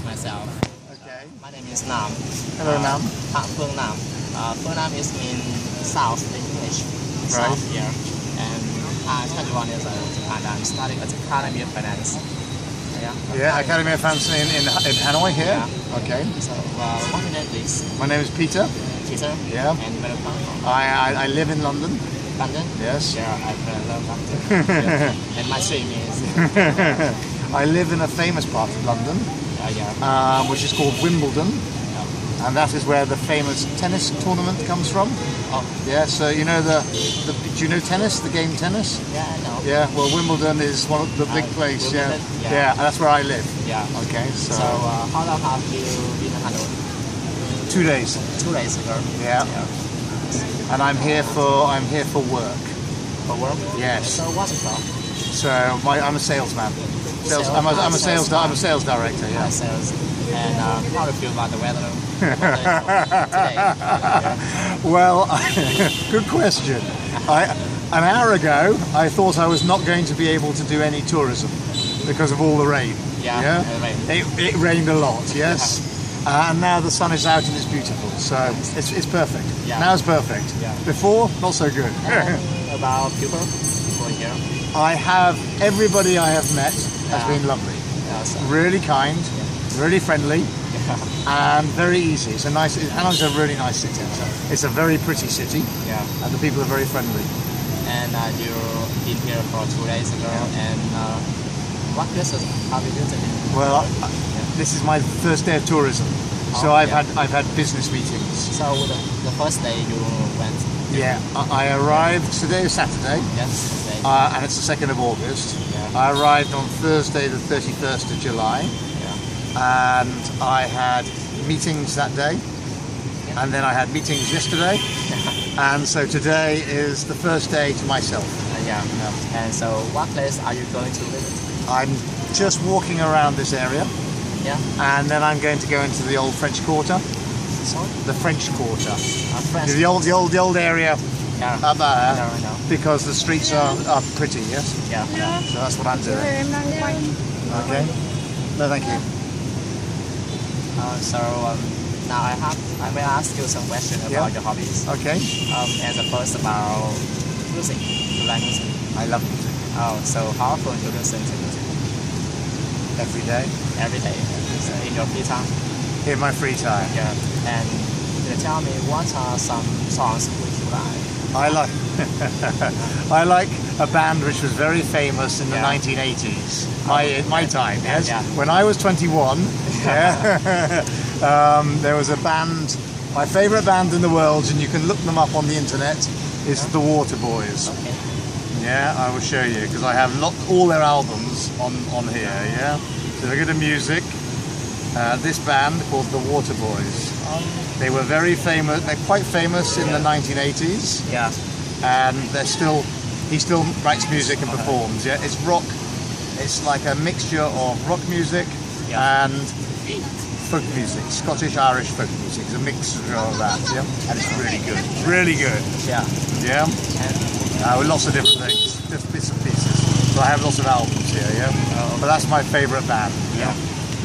myself. Okay. My name is Nam. Hello, Nam. Phương Nam. Phương Nam is mean south in English. Right. South here. And I'm 21 years old and I'm studying at the Academy of Finance. Yeah, Academy of Finance in Hanoi here. Yeah. Okay. So, what's your name, please? My name is Peter. Peter. Yeah. And where do you come from? I live in London. London? Yes. Yeah, I love London. Yeah. And my stream is... I live in a famous part of London, which is called Wimbledon, and that is where the famous tennis tournament comes from. Oh. Yeah, so you know do you know tennis, the game tennis? Yeah, I know. Yeah, well, Wimbledon is one of the big place. Yeah. Yeah, that's where I live. Yeah. Okay, so how long have you been in Hanoi? 2 days. 2 days ago. Yeah. And I'm here for work. For work? Yes. So what's it called? So I'm a salesman. I'm a sales director. Yeah. Sales. And how do you feel about the weather today? Well, good question. An hour ago, I thought I was not going to be able to do any tourism because of all the rain. Yeah. It rained a lot. Yes. And now the sun is out and it's beautiful, so it's perfect. Yeah. Now it's perfect. Yeah. Before, not so good. About people here? Everybody I have met has been lovely. Really kind, really friendly, and very easy. Hanoi's a really nice city. It's a very pretty city, and the people are very friendly. And you've been here for 2 days ago, and what places have you visited? Well, this is my first day of tourism, so I've had business meetings. So the first day you went? Yeah, I arrived today is Saturday. Yes, Saturday. And it's the 2nd of August. Yeah. I arrived on Thursday the 31st of July. Yeah. And I had meetings that day. Yeah. And then I had meetings yesterday. And so today is the first day to myself. Yeah. And so what place are you going to visit? I'm just walking around this area. Yeah. And then I'm going to go into the old French Quarter. Sorry? The French Quarter. French. The old area up there. No. Because the streets are pretty, yes? Yeah. So that's what I'm doing. Okay. No, thank you. Now I will ask you some questions about your hobbies. Okay. As the first about music. You like music? I love music. Oh, so how often do you listen to music? Every day. Every day. So in your free time? In my free time. Yeah. And can you tell me what are some songs which you like? I like a band which was very famous in the 1980s. My time, yes. Yeah. When I was 21, there was a band. My favourite band in the world, and you can look them up on the internet, is the Waterboys. Okay. Yeah, I will show you because I have all their albums on here. Yeah. So if I go to music, this band called the Waterboys. They were very famous. They're quite famous in the 1980s. Yeah. And he still writes music and performs. Yeah. It's rock. It's like a mixture of rock music and folk music, Scottish Irish folk music. It's a mixture of that. Yeah. And it's really good. Really good. Yeah. Yeah. With lots of different things, different bits and pieces. So I have lots of albums here. Yeah. But that's my favourite band. Yeah.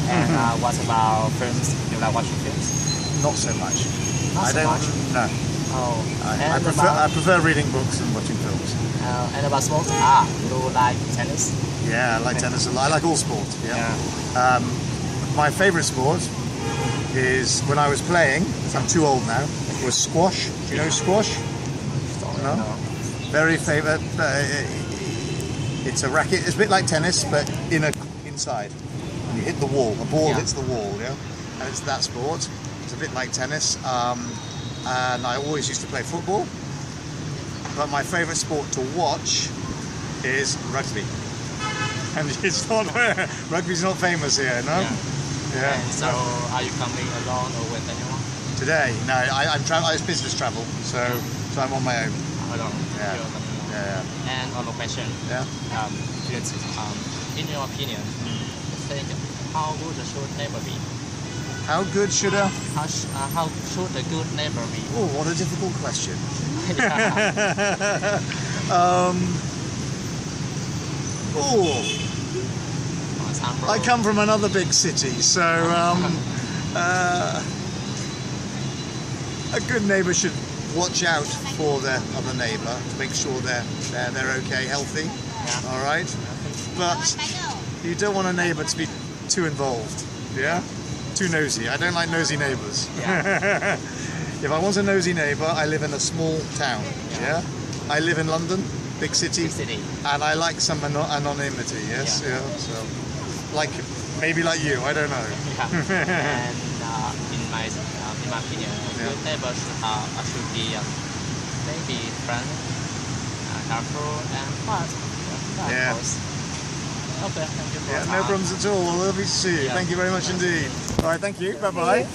And what about films? Do you like watching films? Not so much. Not so much? No. Oh. I prefer reading books and watching films. And about sports? You like tennis? Yeah, I like tennis a lot. I like all sport. Yeah. My favourite sport is when I was playing. I'm too old now. Was squash. Do you know squash? No. Very favourite. It's a racket. It's a bit like tennis, but inside. You hit the wall. The ball hits the wall. Yeah. And it's that sport. It's a bit like tennis. And I always used to play football. But my favourite sport to watch is rugby. And it's not rugby's not famous here, no? Yeah. And so are you coming alone or with anyone? Today? No, it's business travel, so I'm on my own. Alone. Yeah. And one more question. Yeah. In your opinion, think how good should neighbor be? How good should a? How should a good neighbor be? Oh, what a difficult question. example. I come from another big city, so a good neighbour should watch out for their other neighbour to make sure they're okay, healthy. Yeah. All right, but you don't want a neighbour to be too involved. Yeah, too nosy. I don't like nosy neighbours. Yeah. If I want a nosy neighbour, I live in a small town. Yeah, I live in London, big city, and I like some anonymity. Yes, yeah. So, like maybe like you, I don't know. Yeah. And in my opinion, good neighbors should be maybe friendly, helpful, and fast. Yeah. Of course. Okay, thank you for Yeah, no problems at all. Well, lovely to see you. Yeah. Thank you very much indeed. All right, thank you. Bye bye.